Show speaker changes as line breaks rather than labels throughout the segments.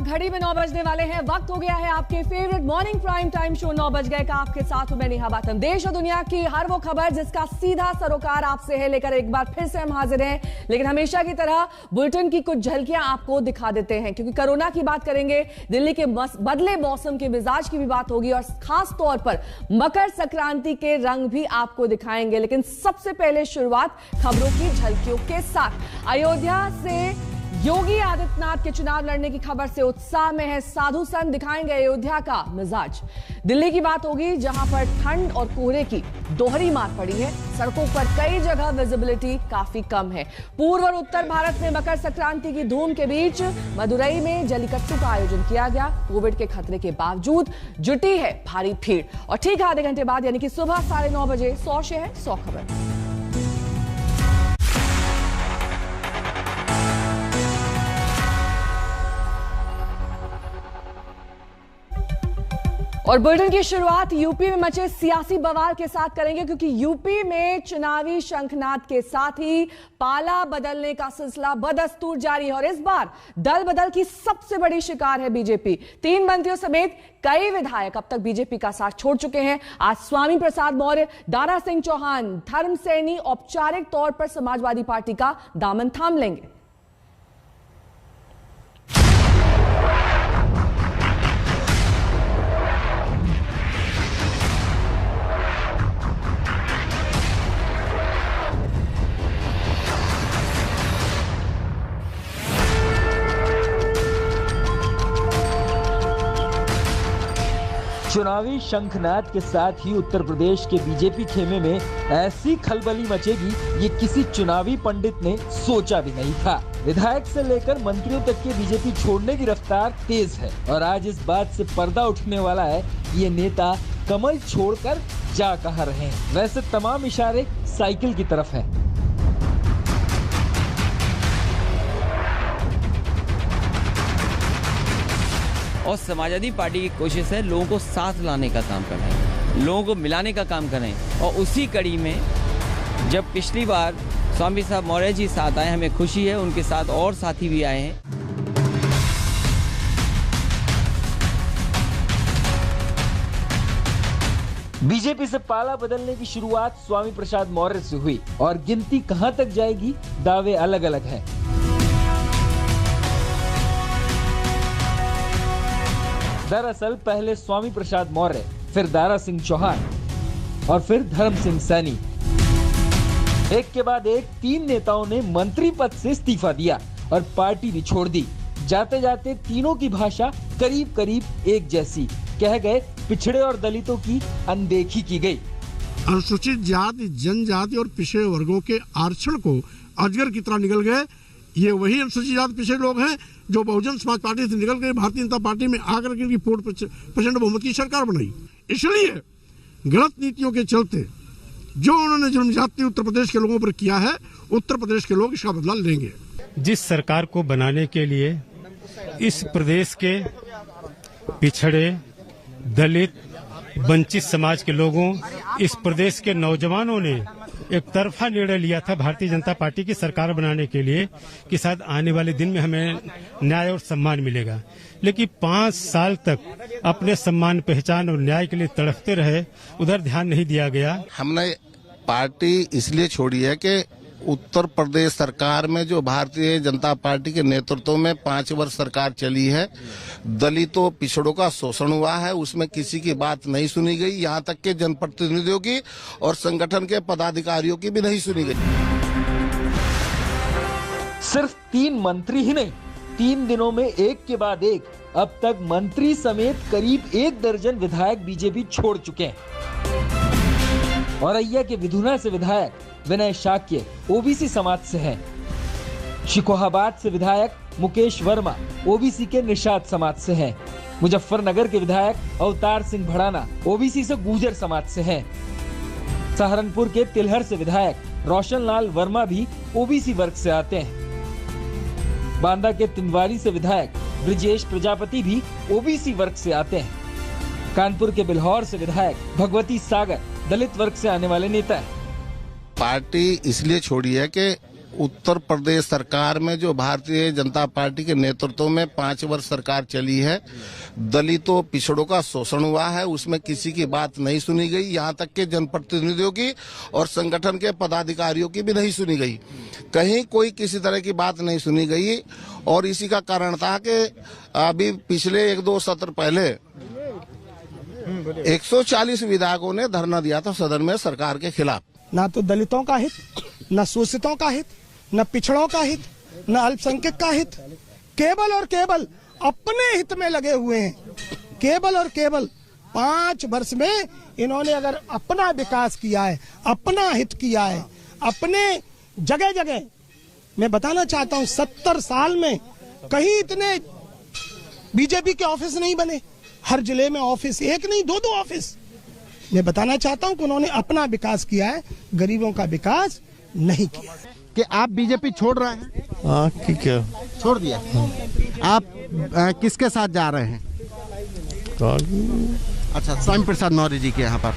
घड़ी में 9 बजने वाले हैं। वक्त हो गया है आपके favourite morning prime time show 9 बज गए का। आपके साथ हूं मैं नेहा बातम। देश और दुनिया की हर वो खबर जिसका सीधा सरोकार आपसे है, लेकर एक बार फिर से हम हाजिर हैं। लेकिन हमेशा की तरह बुलेटिन की कुछ झलकियां आपको दिखा देते हैं, क्योंकि कोरोना की बात करेंगे, दिल्ली के बदले मौसम के मिजाज की भी बात होगी और खास तौर पर मकर संक्रांति के रंग भी आपको दिखाएंगे। लेकिन सबसे पहले शुरुआत खबरों की झलकियों के साथ। अयोध्या से योगी आदित्यनाथ के चुनाव लड़ने की खबर से उत्साह में है साधु संत, दिखाएंगे अयोध्या का मिजाज। दिल्ली की बात होगी, जहां पर ठंड और कोहरे की दोहरी मार पड़ी है। सड़कों पर कई जगह विजिबिलिटी काफी कम है। पूर्व और उत्तर भारत में मकर संक्रांति की धूम के बीच मदुरई में जल्लीकट्टू का आयोजन किया गया। कोविड के खतरे के बावजूद जुटी है भारी भीड़। और ठीक आधे घंटे बाद यानी कि सुबह 9:30 बजे 100 से है 100 खबर। और बुलेटिन की शुरुआत यूपी में मचे सियासी बवाल के साथ करेंगे, क्योंकि यूपी में चुनावी शंखनाद के साथ ही पाला बदलने का सिलसिला बदस्तूर जारी है। और इस बार दल बदल की सबसे बड़ी शिकार है बीजेपी। 3 मंत्रियों समेत कई विधायक अब तक बीजेपी का साथ छोड़ चुके हैं। आज स्वामी प्रसाद मौर्य, दारा सिंह चौहान, धर्म सैनी औपचारिक तौर पर समाजवादी पार्टी का दामन थाम लेंगे।
चुनावी शंखनाद के साथ ही उत्तर प्रदेश के बीजेपी खेमे में ऐसी खलबली मचेगी, ये किसी चुनावी पंडित ने सोचा भी नहीं था। विधायक से लेकर मंत्रियों तक के बीजेपी छोड़ने की रफ्तार तेज है और आज इस बात से पर्दा उठने वाला है कि ये नेता कमल छोड़कर जा कहाँ रहे हैं। वैसे तमाम इशारे साइकिल की तरफ है।
और समाजवादी पार्टी की कोशिश है लोगों को साथ लाने का काम करें, लोगों को मिलाने का काम करें। और उसी कड़ी में जब पिछली बार स्वामी साहब मौर्य जी साथ आए, हमें खुशी है उनके साथ और साथी भी आए हैं।
बीजेपी से पाला बदलने की शुरुआत स्वामी प्रसाद मौर्य से हुई और गिनती कहां तक जाएगी, दावे अलग अलग हैं। दरअसल पहले स्वामी प्रसाद मौर्य, फिर दारा सिंह चौहान और फिर धर्म सिंह सैनी, एक के बाद एक 3 नेताओं ने मंत्री पद से इस्तीफा दिया और पार्टी भी छोड़ दी। जाते जाते तीनों की भाषा करीब करीब एक जैसी, कह गए पिछड़े और दलितों की अनदेखी की गई।
अनुसूचित जाति, जनजाति और पिछड़े वर्गों के आरक्षण को अजगर की तरह निगल गए। ये वही अनुसूचित जाति पिछड़े लोग हैं जो बहुजन समाज पार्टी से निकल कर भारतीय जनता पार्टी में आकर के 4% बहुमत की सरकार बनाई। इसलिए गलत नीतियों के चलते जो उन्होंने जुल्म ज्यादती उत्तर प्रदेश के लोगों पर किया है, उत्तर प्रदेश के लोग इसका बदला लेंगे।
जिस सरकार को बनाने के लिए इस प्रदेश के पिछड़े, दलित, वंचित समाज के लोगों, इस प्रदेश के नौजवानों ने एक तरफा निर्णय लिया था भारतीय जनता पार्टी की सरकार बनाने के लिए कि शायद आने वाले दिन में हमें न्याय और सम्मान मिलेगा। लेकिन 5 साल तक अपने सम्मान, पहचान और न्याय के लिए तड़पते रहे, उधर ध्यान नहीं दिया गया।
हमने पार्टी इसलिए छोड़ी है कि उत्तर प्रदेश सरकार में जो भारतीय जनता पार्टी के नेतृत्व में 5 वर्ष सरकार चली है, दलितों पिछड़ों का शोषण हुआ है, उसमें किसी की बात नहीं सुनी गई। यहाँ तक के जनप्रतिनिधियों की और संगठन के पदाधिकारियों की भी नहीं सुनी गई।
सिर्फ 3 मंत्री ही नहीं, 3 दिनों में एक के बाद एक अब तक मंत्री समेत करीब 1 दर्जन विधायक बीजेपी छोड़ चुके हैं। औरैया के विधुना से विधायक विनय शाक्य ओबीसी समाज से हैं। शिकोहाबाद से विधायक मुकेश वर्मा ओबीसी के निषाद समाज से हैं। मुजफ्फरनगर के विधायक अवतार सिंह भड़ाना ओबीसी से गुर्जर समाज से हैं। सहारनपुर के तिलहर से विधायक रोशन लाल वर्मा भी ओबीसी वर्ग से आते हैं। बांदा के तिंदवारी से विधायक ब्रिजेश प्रजापति भी ओबीसी वर्ग से आते हैं। कानपुर के बिल्हौर से विधायक भगवती सागर दलित वर्ग से आने वाले नेता हैं।
पार्टी इसलिए छोड़ी है कि उत्तर प्रदेश सरकार में जो भारतीय जनता पार्टी के नेतृत्व में 5 वर्ष सरकार चली है, दलितों पिछड़ों का शोषण हुआ है, उसमें किसी की बात नहीं सुनी गई, यहाँ तक के जनप्रतिनिधियों की और संगठन के पदाधिकारियों की भी नहीं सुनी गई। कहीं कोई किसी तरह की बात नहीं सुनी गई और इसी का कारण था कि अभी पिछले 1-2 सत्र पहले 140 विधायकों ने धरना दिया था सदन में सरकार के खिलाफ।
ना तो दलितों का हित, न शोषितों का हित, न पिछड़ों का हित, न अल्पसंख्यक का हित, केवल और केवल अपने हित में लगे हुए हैं। केवल और केवल 5 वर्ष में इन्होंने अगर अपना विकास किया है, अपना हित किया है, अपने जगह जगह, मैं बताना चाहता हूं 70 साल में कहीं इतने बीजेपी के ऑफिस नहीं बने। हर जिले में ऑफिस, एक नहीं 2-2 ऑफिस। मैं बताना चाहता हूं कि उन्होंने अपना विकास किया है, गरीबों का विकास नहीं किया।
कि आप बीजेपी छोड़ रहे हैं?
हाँ, ठीक है,
छोड़ दिया। आप किसके साथ जा रहे हैं? अच्छा, स्वामी प्रसाद मौर्य जी के यहाँ पर।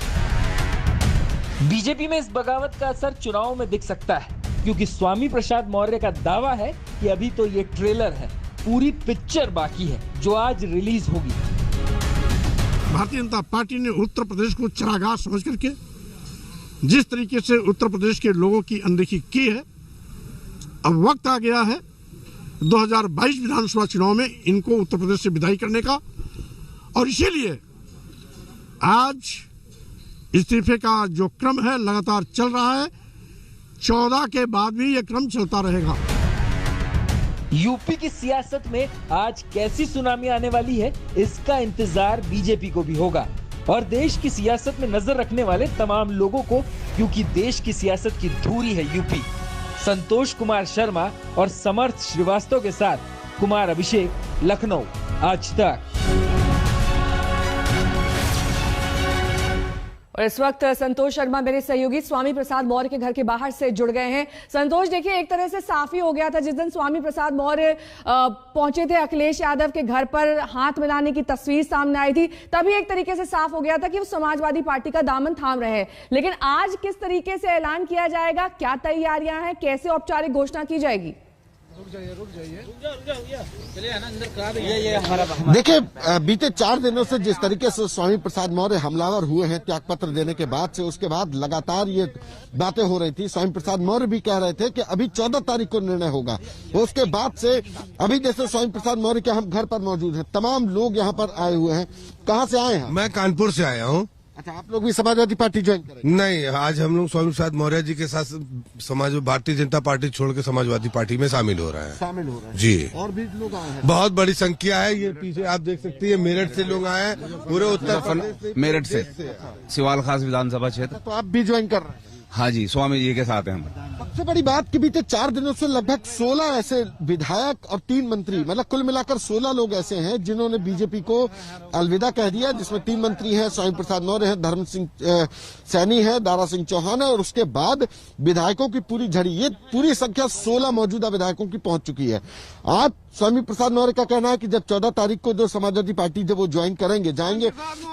बीजेपी में इस बगावत का असर चुनाव में दिख सकता है, क्योंकि स्वामी प्रसाद मौर्य का दावा है कि अभी तो ये ट्रेलर है, पूरी पिक्चर बाकी है जो आज रिलीज होगी।
भारतीय जनता पार्टी ने उत्तर प्रदेश को चरागाह समझ करके जिस तरीके से उत्तर प्रदेश के लोगों की अनदेखी की है, अब वक्त आ गया है 2022 विधानसभा चुनाव में इनको उत्तर प्रदेश से विदाई करने का। और इसीलिए आज इस्तीफे का जो क्रम है लगातार चल रहा है, 14 के बाद भी ये क्रम चलता रहेगा।
यूपी की सियासत में आज कैसी सुनामी आने वाली है, इसका इंतजार बीजेपी को भी होगा और देश की सियासत में नजर रखने वाले तमाम लोगों को, क्योंकि देश की सियासत की धुरी है यूपी। संतोष कुमार शर्मा और समर्थ श्रीवास्तव के साथ कुमार अभिषेक, लखनऊ, आज तक।
और इस वक्त संतोष शर्मा मेरे सहयोगी स्वामी प्रसाद मौर्य के घर के बाहर से जुड़ गए हैं। संतोष, देखिए, एक तरह से साफ ही हो गया था जिस दिन स्वामी प्रसाद मौर्य पहुंचे थे अखिलेश यादव के घर पर, हाथ मिलाने की तस्वीर सामने आई थी, तभी एक तरीके से साफ हो गया था कि वो समाजवादी पार्टी का दामन थाम रहे हैं। लेकिन आज किस तरीके से ऐलान किया जाएगा, क्या तैयारियां हैं, कैसे औपचारिक घोषणा की जाएगी?
देखिए, बीते 4 दिनों से जिस तरीके से स्वामी प्रसाद मौर्य हमलावर हुए हैं त्यागपत्र देने के बाद से, उसके बाद लगातार ये बातें हो रही थी। स्वामी प्रसाद मौर्य भी कह रहे थे कि अभी 14 तारीख को निर्णय होगा। उसके बाद से अभी जैसे स्वामी प्रसाद मौर्य के हम घर पर मौजूद हैं, तमाम लोग यहाँ पर आए हुए हैं। कहाँ से आए हैं?
मैं कानपुर से आया हूँ।
अच्छा, आप लोग भी समाजवादी पार्टी ज्वाइन करेंगे?
नहीं, आज हम लोग स्वामी प्रसाद मौर्य जी के साथ भारतीय जनता पार्टी छोड़ के समाजवादी पार्टी में शामिल हो रहे हैं। जी, और भी लोग आए हैं, बहुत बड़ी संख्या है। ये पीछे आप देख सकती है, मेरठ से लोग आए हैं, पूरे उत्तर प्रदेश,
मेरठ से, सिवाल खास विधानसभा क्षेत्र।
तो आप भी ज्वाइन कर रहे हैं?
हाँ जी, स्वामी जी के साथ हैं हम।
सबसे बड़ी बात कि बीते 4 दिनों से लगभग 16 ऐसे विधायक और 3 मंत्री, मतलब कुल मिलाकर 16 लोग ऐसे हैं जिन्होंने बीजेपी को अलविदा कह दिया, जिसमें 3 मंत्री हैं, स्वामी प्रसाद मौर्य हैं, धर्म सिंह सैनी है, दारा सिंह चौहान है, और उसके बाद विधायकों की पूरी झड़ी, ये पूरी संख्या 16 मौजूदा विधायकों की पहुंच चुकी है। आज स्वामी प्रसाद मौर्य का कहना है कि जब 14 तारीख को जो समाजवादी पार्टी जब वो ज्वाइन करेंगे, जाएंगे,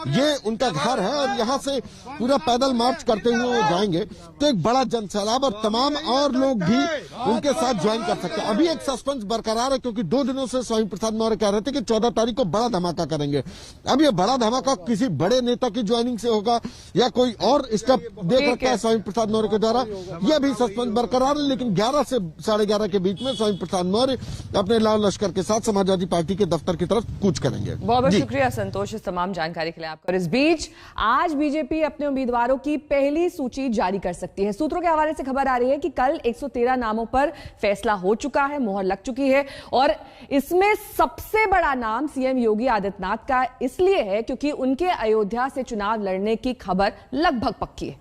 ये उनका घर है और यहाँ से पूरा पैदल मार्च करते हुए वो जाएंगे तो एक बड़ा जनसैलाब और तमाम और लोग भी उनके साथ ज्वाइन कर सकते हैं। अभी एक सस्पेंस बरकरार है, क्योंकि 2 दिनों से स्वामी प्रसाद मौर्य कह रहे थे कि 14 तारीख को बड़ा धमाका करेंगे। अब ये बड़ा धमाका किसी बड़े नेता की ज्वाइनिंग से होगा या कोई और स्टेप देख रखा है स्वामी प्रसाद मौर्य के द्वारा, यह भी सस्पेंस बरकरार है। लेकिन 11 से 11:30 के बीच में स्वामी प्रसाद मौर्य अपने लाल लश्कर के साथ समाजवादी पार्टी के दफ्तर की तरफ कूच करेंगे।
बहुत बहुत शुक्रिया संतोष इस तमाम जानकारी के लिए आपका। और इस बीच आज बीजेपी अपने उम्मीदवारों की पहली सूची जारी कर सकती है। सूत्रों के हवाले से खबर आ रही है कि कल 113 नामों पर फैसला हो चुका है, मोहर लग चुकी है, और इसमें सबसे बड़ा नाम सीएम योगी आदित्यनाथ का इसलिए है क्योंकि उनके अयोध्या से चुनाव लड़ने की खबर लगभग पक्की है।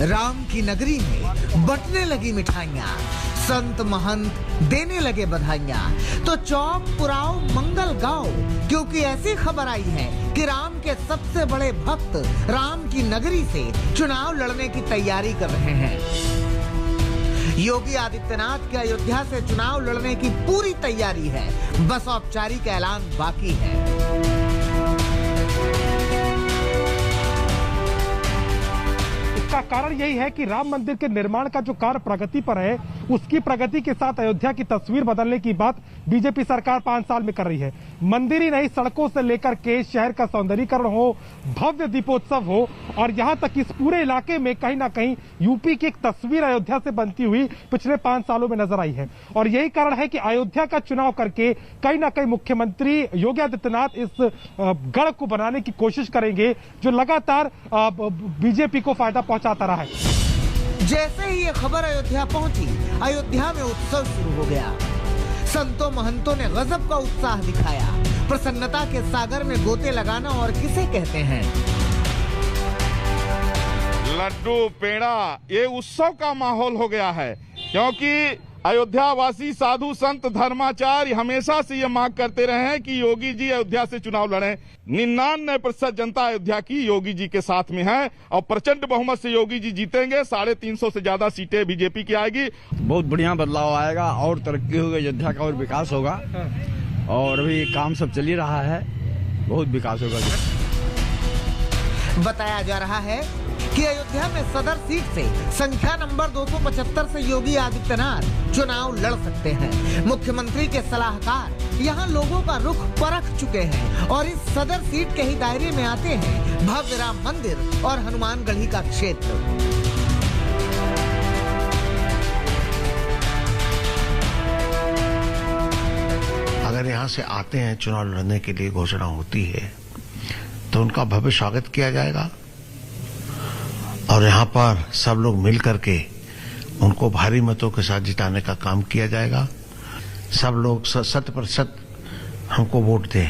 राम की नगरी में बंटने लगी मिठाइयां, संत महंत देने लगे बधाइयां, तो चौक पुराओ मंगल गाओ, क्योंकि ऐसी खबर आई है कि राम के सबसे बड़े भक्त राम की नगरी से चुनाव लड़ने की तैयारी कर रहे हैं। योगी आदित्यनाथ के अयोध्या से चुनाव लड़ने की पूरी तैयारी है, बस औपचारिक ऐलान बाकी है।
का कारण यही है कि राम मंदिर के निर्माण का जो कार्य प्रगति पर है, उसकी प्रगति के साथ अयोध्या की तस्वीर बदलने की बात बीजेपी सरकार 5 साल में कर रही है। मंदिर ही नहीं, सड़कों से लेकर के शहर का सौंदर्यीकरण हो, भव्य दीपोत्सव हो, और यहाँ तक इस पूरे इलाके में कहीं ना कहीं यूपी की एक तस्वीर अयोध्या से बनती हुई पिछले 5 सालों में नजर आई है। और यही कारण है कि अयोध्या का चुनाव करके कहीं ना कहीं मुख्यमंत्री योगी आदित्यनाथ इस गढ़ को बनाने की कोशिश करेंगे, जो लगातार बीजेपी को फायदा पहुंचाता रहा है।
जैसे ही ये खबर अयोध्या पहुंची, अयोध्या में उत्सव शुरू हो गया। संतों महंतों ने गजब का उत्साह दिखाया। प्रसन्नता के सागर में गोते लगाना और किसे कहते हैं।
लड्डू पेड़ा, ये उत्सव का माहौल हो गया है, क्योंकि अयोध्या वासी साधु संत धर्माचार्य हमेशा से ये मांग करते रहे हैं कि योगी जी अयोध्या से चुनाव लड़ें। 99% जनता अयोध्या की योगी जी के साथ में है और प्रचंड बहुमत से योगी जी जीतेंगे। 350 से ज्यादा सीटें बीजेपी की आएगी।
बहुत बढ़िया बदलाव आएगा और तरक्की होगी, अयोध्या का और विकास होगा। और अभी काम सब चल ही रहा है, बहुत विकास होगा।
बताया जा रहा है कि अयोध्या में सदर सीट से संख्या नंबर 275 से योगी आदित्यनाथ चुनाव लड़ सकते हैं। मुख्यमंत्री के सलाहकार यहां लोगों का रुख परख चुके हैं और इस सदर सीट के ही दायरे में आते हैं भव्य राम मंदिर और हनुमानगढ़ी का क्षेत्र।
अगर यहाँ से आते हैं चुनाव लड़ने के लिए, घोषणा होती है तो उनका भव्य स्वागत किया जाएगा और यहाँ पर सब लोग मिल करके उनको भारी मतों के साथ जिताने का काम किया जाएगा। सब लोग 100% हमको वोट दें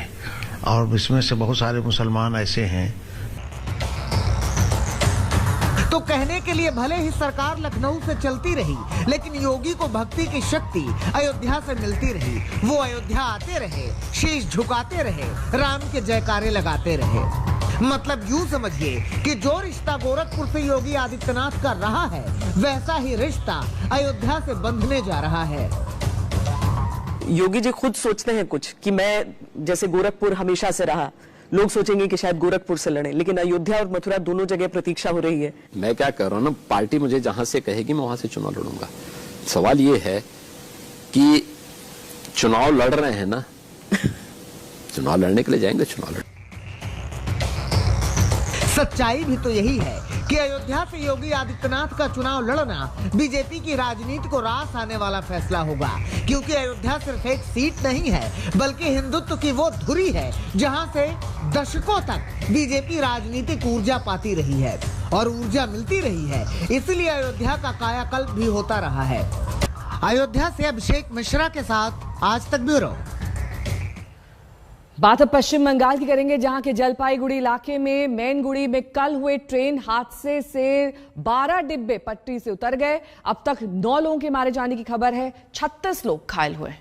और इसमें से बहुत सारे मुसलमान ऐसे हैं।
तो कहने के लिए भले ही सरकार लखनऊ से चलती रही, लेकिन योगी को भक्ति की शक्ति अयोध्या से मिलती रही। वो अयोध्या आते रहे, शीश झुकाते रहे, राम के जयकारे लगाते रहे। मतलब यूं समझिए कि जो रिश्ता गोरखपुर से योगी आदित्यनाथ का रहा है, वैसा ही रिश्ता अयोध्या से बंधने जा रहा है।
योगी जी खुद सोचते हैं कुछ कि मैं जैसे गोरखपुर हमेशा से रहा, लोग सोचेंगे कि शायद गोरखपुर से लड़े, लेकिन अयोध्या और मथुरा दोनों जगह प्रतीक्षा हो रही है।
मैं क्या कर रहा हूँ ना, पार्टी मुझे जहां से कहेगी मैं वहां से चुनाव लड़ूंगा। सवाल ये है कि चुनाव लड़ रहे हैं ना, चुनाव लड़ने के लिए जाएंगे, चुनाव लड़।
सच्चाई भी तो यही है कि अयोध्या से योगी आदित्यनाथ का चुनाव लड़ना बीजेपी की राजनीति को रास आने वाला फैसला होगा, क्योंकि अयोध्या सिर्फ एक सीट नहीं है, बल्कि हिंदुत्व की वो धुरी है जहां से दशकों तक बीजेपी राजनीतिक ऊर्जा पाती रही है और ऊर्जा मिलती रही है। इसलिए अयोध्या का कायाकल्प भी होता रहा है। अयोध्या से अभिषेक मिश्रा के साथ आज तक ब्यूरो।
बात अब पश्चिम बंगाल की करेंगे, जहां के जलपाईगुड़ी इलाके में मैनगुड़ी में कल हुए ट्रेन हादसे से 12 डिब्बे पटरी से उतर गए। अब तक 9 लोगों के मारे जाने की खबर है, 36 लोग घायल हुए।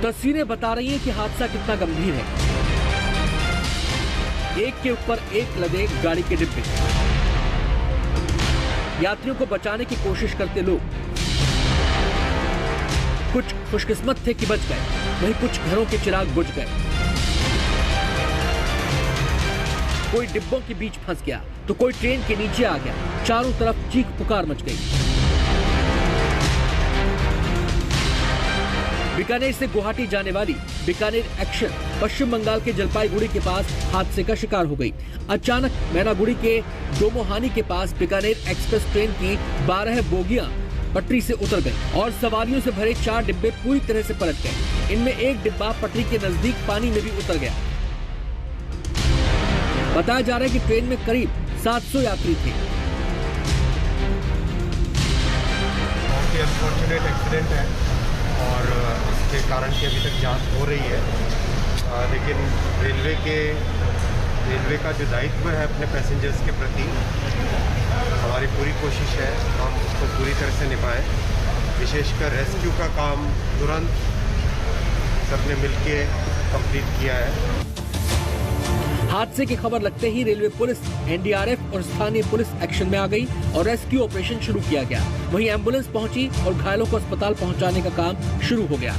तस्वीरें बता रही हैं कि हादसा कितना गंभीर है। एक के ऊपर एक लदे गाड़ी के डिब्बे, यात्रियों को बचाने की कोशिश करते लोग। कुछ खुशकिस्मत थे कि बच गए, वहीं कुछ घरों के चिराग बुझ गए। कोई डिब्बों के बीच फंस गया तो कोई ट्रेन के नीचे आ गया। चारों तरफ चीख पुकार मच गई। बीकानेर से गुवाहाटी जाने वाली बीकानेर एक्शन पश्चिम बंगाल के जलपाईगुड़ी के पास हादसे का शिकार हो गई। अचानक मैनागुड़ी के डोमोहानी के पास बीकानेर एक्सप्रेस ट्रेन की 12 बोगियां पटरी से उतर गई और सवारियों से भरे 4 डिब्बे पूरी तरह से पलट गए। इनमें एक डिब्बा पटरी के नजदीक पानी में भी उतर गया। बताया जा रहा है कि ट्रेन में करीब 700 यात्री थे।
अनफॉर्चुनेट एक्सीडेंट है और इसके कारण की अभी तक जांच हो रही है, लेकिन रेलवे का जो दायित्व है अपने पैसेंजर्स के प्रति, हमारी पूरी कोशिश है हम उसको पूरी तरह से निभाएं। विशेषकर रेस्क्यू का काम तुरंत सबने मिलके कंप्लीट किया है।
हादसे की खबर लगते ही रेलवे पुलिस, एनडीआरएफ और स्थानीय पुलिस एक्शन में आ गई और रेस्क्यू ऑपरेशन शुरू किया गया। वहीं एम्बुलेंस पहुंची और घायलों को अस्पताल पहुंचाने का काम शुरू हो गया।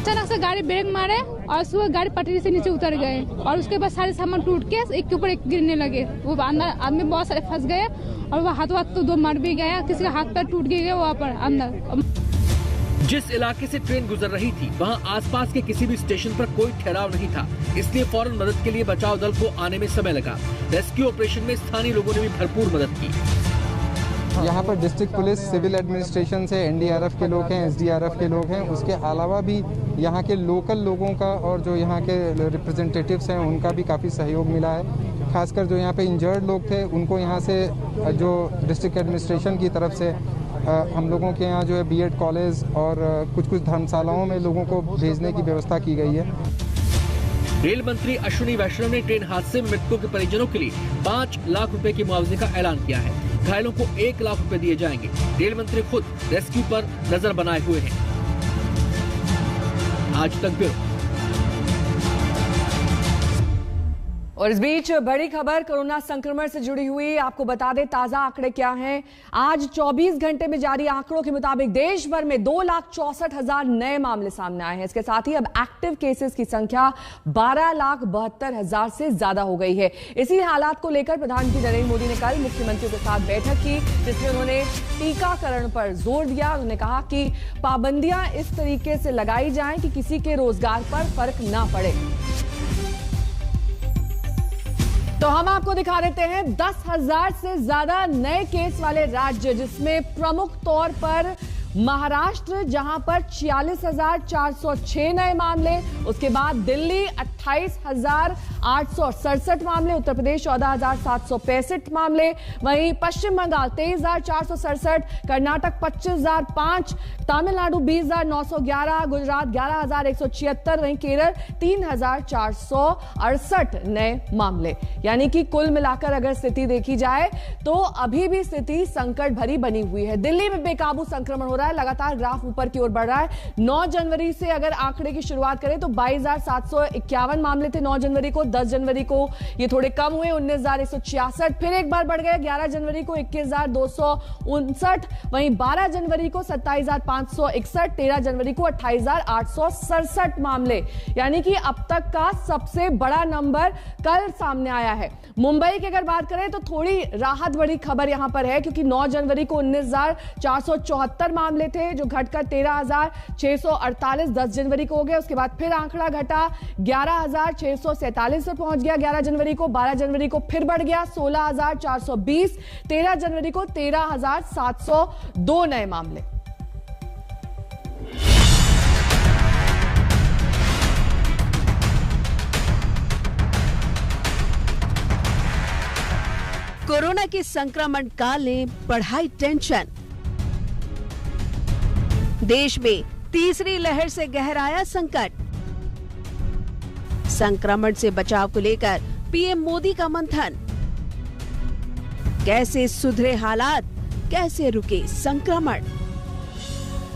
अचानक से गाड़ी ब्रेक मारे और सुबह गाड़ी पटरी से नीचे उतर गए और उसके बाद सारे सामान टूट के एक के ऊपर एक गिरने लगे। वो अंदर आदमी बहुत सारे फंस गए और वो हाथ तो दो मर भी गया, किसी का हाथ पैर टूट गए वहाँ पर अंदर।
जिस इलाके से ट्रेन गुजर रही थी वहां आसपास के किसी भी स्टेशन पर कोई ठहराव नहीं था, इसलिए फौरन मदद के लिए बचाव दल को आने में समय लगा। रेस्क्यू ऑपरेशन में स्थानीय लोगों ने भी भरपूर मदद की।
यहाँ पर डिस्ट्रिक्ट पुलिस, सिविल एडमिनिस्ट्रेशन से एनडीआरएफ के लोग हैं, एसडीआरएफ के लोग हैं, उसके अलावा भी यहाँ के लोकल लोगों का और जो यहाँ के रिप्रेजेंटेटिव्स हैं उनका भी काफ़ी सहयोग मिला है। खासकर जो यहाँ पे इंजर्ड लोग थे उनको यहाँ से जो डिस्ट्रिक्ट एडमिनिस्ट्रेशन की तरफ से हम लोगों के यहाँ जो है बीएड कॉलेज और कुछ धर्मशालाओं में लोगों को भेजने की व्यवस्था की गई है।
रेल मंत्री अश्विनी वैष्णव ने ट्रेन हादसे में मृतकों के परिजनों के लिए 5 लाख रुपए की मुआवजे का ऐलान किया है। घायलों को 1 लाख रुपए दिए जाएंगे। रेल मंत्री खुद रेस्क्यू पर नजर बनाए हुए हैं। आज तक ब्यूरो।
और इस बीच बड़ी खबर कोरोना संक्रमण से जुड़ी हुई, आपको बता दें ताजा आंकड़े क्या हैं। आज 24 घंटे में जारी आंकड़ों के मुताबिक देश भर में 2,64,000 नए मामले सामने आए हैं। इसके साथ ही अब एक्टिव केसेस की संख्या 12,72,000 से ज्यादा हो गई है। इसी हालात को लेकर प्रधानमंत्री नरेंद्र मोदी ने कल मुख्यमंत्रियों के साथ बैठक की, जिसमें उन्होंने टीकाकरण पर जोर दिया। उन्होंने कहा कि पाबंदियां इस तरीके से लगाई जाएं कि किसी के रोजगार पर फर्क ना पड़े। तो हम आपको दिखा देते हैं 10,000 से ज्यादा नए केस वाले राज्य, जिसमें प्रमुख तौर पर महाराष्ट्र, जहां पर 46,406 नए मामले, उसके बाद दिल्ली 28,867 मामले, उत्तर प्रदेश 14,765 मामले, वहीं पश्चिम बंगाल 23,467, कर्नाटक 25,005, तमिलनाडु 20,911, गुजरात 11,176, वहीं केरल 3,468 नए मामले। यानी कि कुल मिलाकर अगर स्थिति देखी जाए तो अभी भी स्थिति संकट भरी बनी हुई है। दिल्ली में बेकाबू संक्रमण हो रहा है, लगातार ग्राफ ऊपर की ओर बढ़ रहा है। 9 जनवरी से अगर आंकड़े की शुरुआत करें तो 22,751 मामले थे 9 जनवरी को। 10 जनवरी को ये थोड़े कम हुए 19,166, फिर एक बार बढ़ गए 11 जनवरी को 21,259, वहीं 12 जनवरी को 27,561, 13 जनवरी को 28,867 मामले। यानी कि अब तक का सबसे बड़ा नंबर कल सामने आया है। मुंबई की अगर बात करें तो थोड़ी राहत बड़ी खबर यहां पर है, क्योंकि 9 जनवरी को 19,474 मामले थे, जो घटकर 13,648 10 जनवरी को हो गया। उसके बाद फिर आंकड़ा घटा 11,647 पर पहुंच गया 11 जनवरी को। 12 जनवरी को फिर बढ़ गया 16,420, 13 जनवरी को 13,702 नए मामले।
कोरोना के संक्रमण काल ने बढ़ाई टेंशन। देश में तीसरी लहर से गहराया संकट। संक्रमण से बचाव को लेकर पीएम मोदी का मंथन। कैसे सुधरे हालात, कैसे रुके संक्रमण?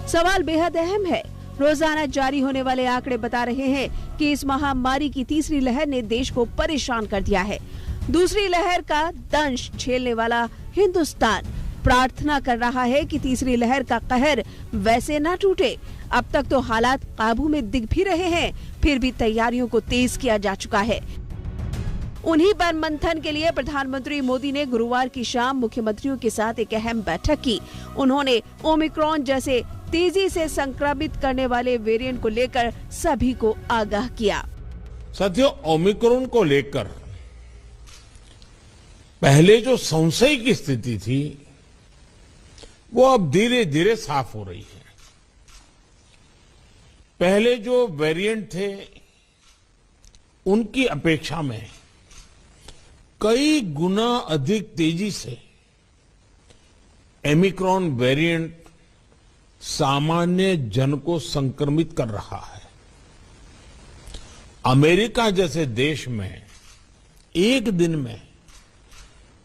सवाल बेहद अहम है। रोजाना जारी होने वाले आंकड़े बता रहे हैं कि इस महामारी की तीसरी लहर ने देश को परेशान कर दिया है। दूसरी लहर का दंश झेलने वाला हिंदुस्तान प्रार्थना कर रहा है कि तीसरी लहर का कहर वैसे ना टूटे। अब तक तो हालात काबू में दिख भी रहे हैं, फिर भी तैयारियों को तेज किया जा चुका है। उन्हीं पर मंथन के लिए प्रधानमंत्री मोदी ने गुरुवार की शाम मुख्यमंत्रियों के साथ एक अहम बैठक की। उन्होंने ओमिक्रॉन जैसे तेजी से संक्रमित करने वाले वेरिएंट को लेकर सभी को आगाह किया।
साथियों, ओमिक्रॉन को लेकर पहले जो संशय की स्थिति थी वो अब धीरे धीरे साफ हो रही है। पहले जो वेरिएंट थे उनकी अपेक्षा में कई गुना अधिक तेजी से ओमिक्रॉन वेरिएंट सामान्य जन को संक्रमित कर रहा है। अमेरिका जैसे देश में एक दिन में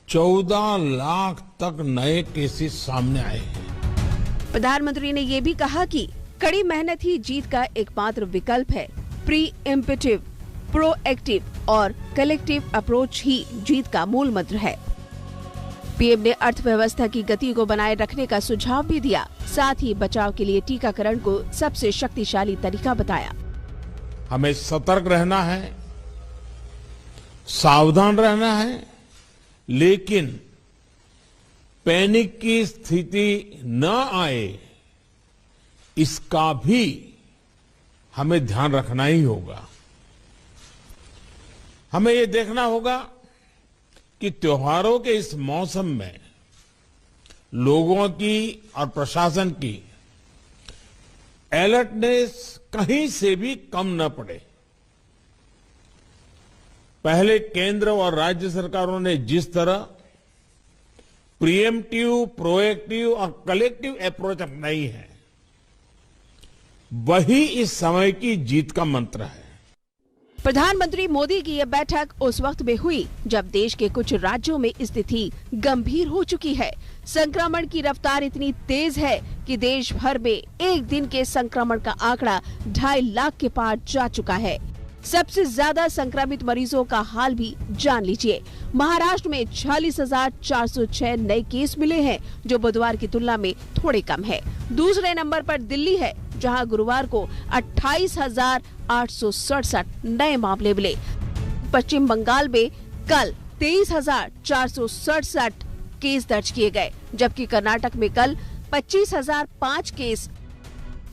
14 लाख तक नए केसेस सामने आए हैं।
प्रधानमंत्री ने ये भी कहा कि कड़ी मेहनत ही जीत का एकमात्र विकल्प है। प्री-एम्प्टिव, प्रोएक्टिव और कलेक्टिव अप्रोच ही जीत का मूल मंत्र है। पीएम ने अर्थव्यवस्था की गति को बनाए रखने का सुझाव भी दिया। साथ ही बचाव के लिए टीकाकरण को सबसे शक्तिशाली तरीका बताया।
हमें सतर्क रहना है, सावधान रहना है, लेकिन पैनिक की स्थिति न आए इसका भी हमें ध्यान रखना ही होगा। हमें ये देखना होगा कि त्योहारों के इस मौसम में लोगों की और प्रशासन की अलर्टनेस कहीं से भी कम न पड़े। पहले केंद्र और राज्य सरकारों ने जिस तरह प्रिएम्प्टिव, प्रोएक्टिव और कलेक्टिव अप्रोच अपनाई है, वही इस समय की जीत का मंत्र है।
प्रधानमंत्री मोदी की यह बैठक उस वक्त में हुई जब देश के कुछ राज्यों में स्थिति गंभीर हो चुकी है। संक्रमण की रफ्तार इतनी तेज है कि देश भर में एक दिन के संक्रमण का आंकड़ा 2.5 लाख के पार जा चुका है। सबसे ज्यादा संक्रमित मरीजों का हाल भी जान लीजिए। महाराष्ट्र में 46,406 नए केस मिले हैं, जो बुधवार की तुलना में थोड़े कम है। दूसरे नंबर पर दिल्ली है, जहां गुरुवार को 28,867 नए मामले मिले। पश्चिम बंगाल में कल 23,467 केस दर्ज किए गए, जबकि कर्नाटक में कल 25,005 केस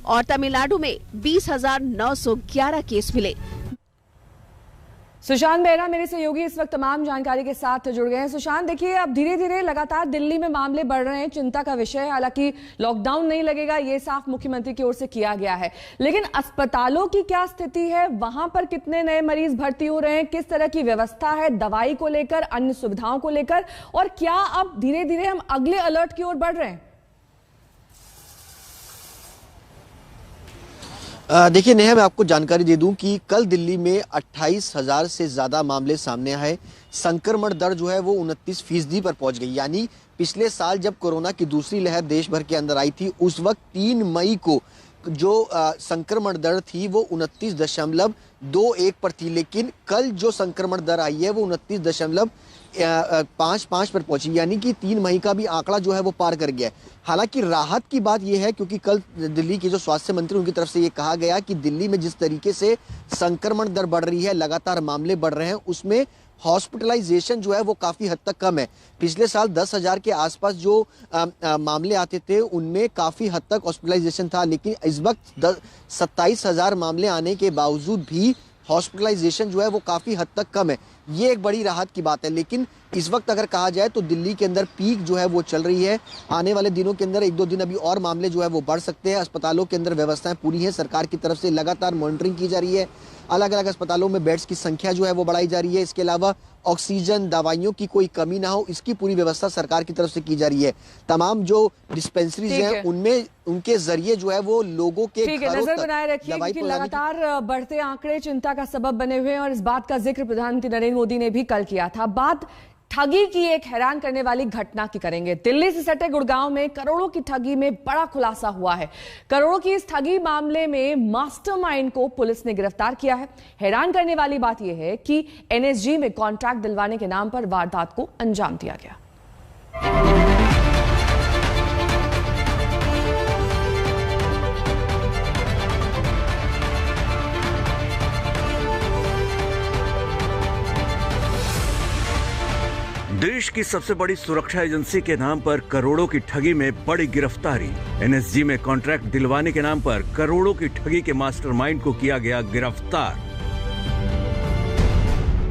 और तमिलनाडु में 20,911 केस मिले।
सुशांत बेहरा मेरे सहयोगी इस वक्त तमाम जानकारी के साथ जुड़ गए हैं। सुशांत, देखिए अब धीरे धीरे लगातार दिल्ली में मामले बढ़ रहे हैं, चिंता का विषय है। हालांकि लॉकडाउन नहीं लगेगा, ये साफ मुख्यमंत्री की ओर से किया गया है, लेकिन अस्पतालों की क्या स्थिति है? वहां पर कितने नए मरीज भर्ती हो रहे हैं? किस तरह की व्यवस्था है दवाई को लेकर, अन्य सुविधाओं को लेकर, और क्या अब धीरे धीरे हम अगले अलर्ट की ओर बढ़ रहे हैं?
देखिए नेहा, मैं आपको जानकारी दे दूं कि कल दिल्ली में 28,000 से ज्यादा मामले सामने आए। संक्रमण दर जो है वो 29% पर पहुंच गई। यानी पिछले साल जब कोरोना की दूसरी लहर देश भर के अंदर आई थी, उस वक्त 3 मई को जो संक्रमण दर थी वो 29.21 पर थी, लेकिन कल जो संक्रमण दर आई है वो 29.55 पर पहुंची। यानी कि 3 मई का भी आंकड़ा जो है वो पार कर गया है। हालांकि राहत की बात यह है, क्योंकि कल दिल्ली के जो स्वास्थ्य मंत्री उनकी तरफ से ये कहा गया कि दिल्ली में जिस तरीके से संक्रमण दर बढ़ रही है, लगातार मामले बढ़ रहे हैं, उसमें हॉस्पिटलाइजेशन जो है वो काफी हद तक कम है। पिछले साल 10,000 के आसपास जो मामले आते थे उनमें काफी हद तक हॉस्पिटलाइजेशन था, लेकिन इस वक्त 27,000 मामले आने के बावजूद भी हॉस्पिटलाइजेशन जो है वो काफी हद तक कम है। ये एक बड़ी राहत की बात है। लेकिन इस वक्त अगर कहा जाए तो दिल्ली के अंदर पीक जो है वो चल रही है। आने वाले दिनों के अंदर 1-2 दिन अभी और मामले जो है वो बढ़ सकते हैं। अस्पतालों के अंदर व्यवस्थाएं पूरी हैं, सरकार की तरफ से लगातार मॉनिटरिंग की जा रही है। अलग अलग अस्पतालों में बेड्स की संख्या जो है वो बढ़ाई जा रही है। इसके अलावा ऑक्सीजन, दवाइयों की कोई कमी ना हो, इसकी पूरी व्यवस्था सरकार की तरफ से की जा रही है। तमाम जो डिस्पेंसरीज हैं उनमें उनके जरिए जो है वो लोगों के घरों
नजर बनाए रखिए, क्योंकि लगातार बढ़ते आंकड़े चिंता का सबब बने हुए हैं और इस बात का जिक्र प्रधानमंत्री नरेंद्र मोदी ने भी कल किया था। बात ठगी की एक हैरान करने वाली घटना की करेंगे। दिल्ली से सटे गुड़गांव में करोड़ों की ठगी में बड़ा खुलासा हुआ है। करोड़ों की इस ठगी मामले में मास्टरमाइंड को पुलिस ने गिरफ्तार किया है। हैरान करने वाली बात यह है कि एनएसजी में कॉन्ट्रैक्ट दिलवाने के नाम पर वारदात को अंजाम दिया गया।
देश की सबसे बड़ी सुरक्षा एजेंसी के नाम पर करोड़ों की ठगी में बड़ी गिरफ्तारी। एनएसजी में कॉन्ट्रैक्ट दिलवाने के नाम पर करोड़ों की ठगी के मास्टरमाइंड को किया गया गिरफ्तार।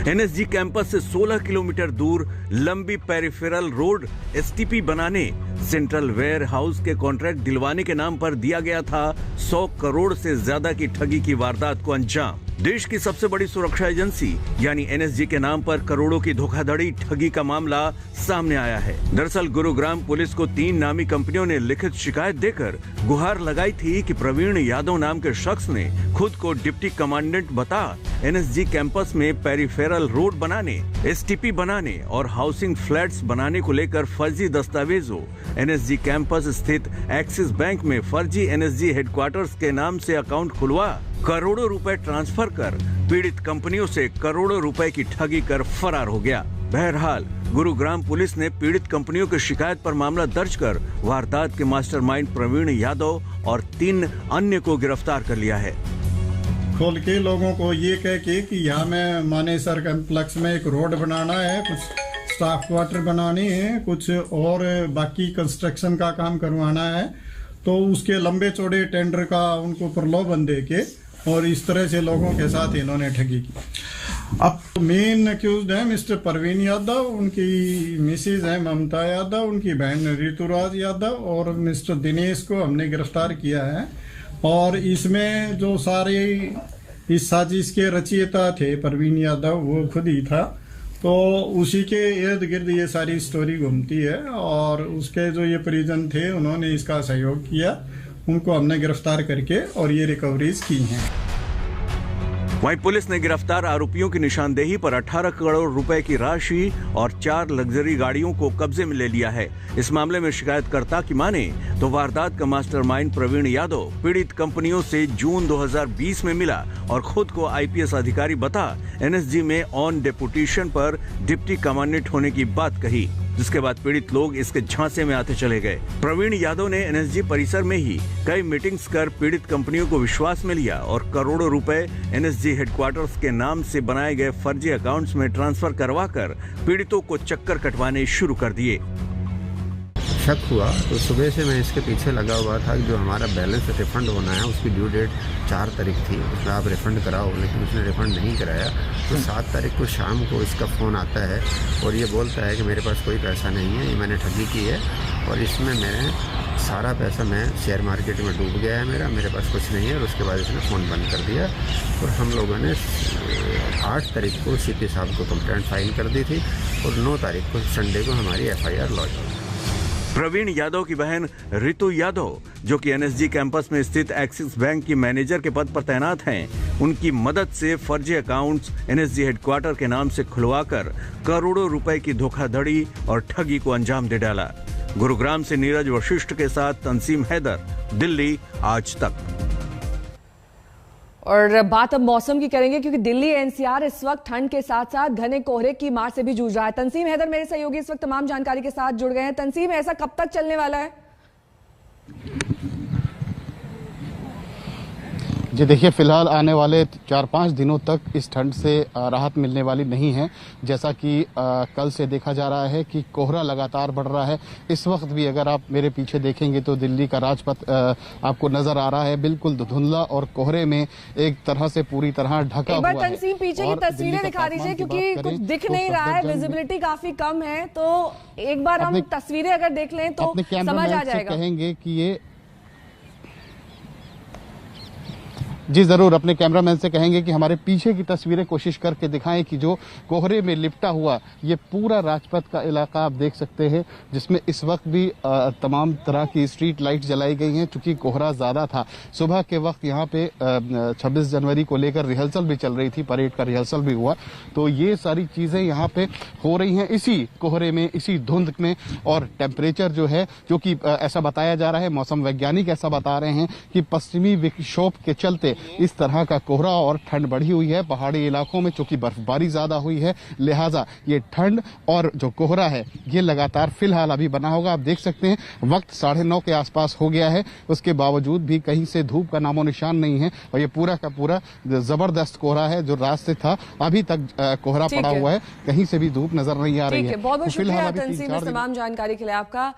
एनएसजी कैंपस से 16 किलोमीटर दूर लंबी पेरिफेरल रोड एसटीपी बनाने, सेंट्रल वेयर हाउस के कॉन्ट्रैक्ट दिलवाने के नाम पर दिया गया था 100 करोड़ से ज्यादा की ठगी की वारदात को अंजाम। देश की सबसे बड़ी सुरक्षा एजेंसी यानी एनएसजी के नाम पर करोड़ों की धोखाधड़ी ठगी का मामला सामने आया है। दरअसल गुरुग्राम पुलिस को 3 नामी कंपनियों ने लिखित शिकायत देकर गुहार लगाई थी कि प्रवीण यादव नाम के शख्स ने खुद को डिप्टी कमांडेंट बता एनएसजी कैंपस में पेरिफेरल रोड बनाने, एसटीपी बनाने और हाउसिंग फ्लैट्स बनाने को लेकर फर्जी दस्तावेजों, एनएसजी कैंपस स्थित एक्सिस बैंक में फर्जी एनएसजी हेडक्वार्टर्स के नाम से अकाउंट खुलवा करोड़ों रुपए ट्रांसफर कर पीड़ित कंपनियों से करोड़ों रुपए की ठगी कर फरार हो गया। बहरहाल गुरुग्राम पुलिस ने पीड़ित कंपनियों की शिकायत पर मामला दर्ज कर वारदात के मास्टरमाइंड प्रवीण यादव और 3 अन्य को गिरफ्तार कर लिया है।
खोल के लोगों को ये कह के कि यहाँ में मानेसर कम्प्लेक्स में एक रोड बनाना है, कुछ स्टाफ क्वार्टर बनाने हैं, कुछ और बाकी कंस्ट्रक्शन का काम करवाना है, तो उसके लंबे चौड़े टेंडर का उनको प्रलोभन दे के और इस तरह से लोगों के साथ इन्होंने ठगी की। अब मेन अक्यूज्ड है मिस्टर परवीन यादव, उनकी मिसेज है ममता यादव, उनकी बहन ऋतुराज यादव और मिस्टर दिनेश को हमने गिरफ्तार किया है। और इसमें जो सारे इस साजिश के रचयिता थे परवीन यादव, वो खुद ही था, तो उसी के इर्द गिर्द ये सारी स्टोरी घूमती है और उसके जो ये परिजन थे उन्होंने इसका सहयोग किया, उनको हमने गिरफ्तार करके और ये रिकवरीज की हैं।
वहीं पुलिस ने गिरफ्तार आरोपियों की निशानदेही पर 18 करोड़ रुपए की राशि और 4 लग्जरी गाड़ियों को कब्जे में ले लिया है। इस मामले में शिकायतकर्ता की माने तो वारदात का मास्टरमाइंड प्रवीण यादव पीड़ित कंपनियों से जून 2020 में मिला और खुद को आईपीएस अधिकारी बता एनएसजी में ऑन डेपुटेशन पर डिप्टी कमांडेंट होने की बात कही, जिसके बाद पीड़ित लोग इसके झांसे में आते चले गए। प्रवीण यादव ने एनएसजी परिसर में ही कई मीटिंग्स कर पीड़ित कंपनियों को विश्वास में लिया और करोड़ों रुपए एनएसजी हेडक्वार्टर्स के नाम से बनाए गए फर्जी अकाउंट्स में ट्रांसफर करवाकर पीड़ितों को चक्कर कटवाने शुरू कर दिए।
शक हुआ तो सुबह से मैं इसके पीछे लगा हुआ था कि जो हमारा बैलेंस रिफंड होना है उसकी ड्यू डेट 4 तारीख थी, उसमें आप रिफंड कराओ, लेकिन उसने रिफंड नहीं कराया। तो 7 तारीख को शाम को इसका फ़ोन आता है और ये बोलता है कि मेरे पास कोई पैसा नहीं है, ये मैंने ठगी की है और इसमें मैंने सारा पैसा मैं शेयर मार्केट में डूब गया है, मेरे पास कुछ नहीं है। और उसके बाद इसने फ़ोन बंद कर दिया और हम लोगों ने 8 तारीख को सीपी साहब को कंप्लेंट फाइल कर दी थी और 9 तारीख को संडे को हमारी FIR लॉन्च हुई।
प्रवीण यादव की बहन ऋतु यादव, जो कि एनएसजी कैंपस में स्थित एक्सिस बैंक की मैनेजर के पद पर तैनात हैं, उनकी मदद से फर्जी अकाउंट्स एनएसजी हेडक्वार्टर के नाम से खुलवाकर करोड़ों रुपए की धोखाधड़ी और ठगी को अंजाम दे डाला। गुरुग्राम से नीरज वशिष्ठ के साथ तंसीम हैदर, दिल्ली आज तक।
और बात अब मौसम की करेंगे क्योंकि दिल्ली एनसीआर इस वक्त ठंड के साथ साथ घने कोहरे की मार से भी जूझ रहा है। तंसीम हैदर मेरे सहयोगी इस वक्त तमाम जानकारी के साथ जुड़ गए हैं। तंसीम, ऐसा कब तक चलने वाला है?
जी देखिए, फिलहाल आने वाले 4-5 दिनों तक इस ठंड से राहत मिलने वाली नहीं है। जैसा कि कल से देखा जा रहा है कि कोहरा लगातार बढ़ रहा है। इस वक्त भी अगर आप मेरे पीछे देखेंगे तो दिल्ली का राजपथ आपको नजर आ रहा है, बिल्कुल धुंधला और कोहरे में एक तरह से पूरी तरह ढका हुआ है।
तंसीम, पीछे की तस्वीरें दिखा दीजिए क्योंकि कुछ दिख नहीं रहा है, विजिबिलिटी काफी कम है, तो एक बार हम तस्वीरें अगर देख लें तो समझ आ जाएगा।
कहेंगे कि ये जी जरूर, अपने कैमरामैन से कहेंगे कि हमारे पीछे की तस्वीरें कोशिश करके दिखाएं कि जो कोहरे में लिपटा हुआ ये पूरा राजपथ का इलाका आप देख सकते हैं, जिसमें इस वक्त भी तमाम तरह की स्ट्रीट लाइट जलाई गई हैं। चूंकि कोहरा ज्यादा था, सुबह के वक्त यहाँ पे 26 जनवरी को लेकर रिहर्सल भी चल रही थी, परेड का रिहर्सल भी हुआ, तो ये सारी चीजें यहाँ पे हो रही हैं इसी कोहरे में, इसी धुंध में। और टेम्परेचर जो है, जो कि ऐसा बताया जा रहा है, मौसम वैज्ञानिक ऐसा बता रहे हैं कि पश्चिमी विक्षोभ के चलते इस तरह का कोहरा और ठंड बढ़ी हुई है। पहाड़ी इलाकों में चूंकि बर्फबारी ज्यादा हुई है, लिहाजा ये ठंड और जो कोहरा है ये लगातार फिलहाल अभी बना होगा। आप देख सकते हैं वक्त 9:30 के आसपास हो गया है, उसके बावजूद भी कहीं से धूप का नामो निशान नहीं है और ये पूरा का पूरा जबरदस्त कोहरा है जो रात से था, अभी तक कोहरा पड़ा हुआ है, कहीं से भी धूप नजर नहीं आ रही है।
बहुत बहुत शुक्रिया तंसीम, इस तमाम जानकारी के लिए आपका।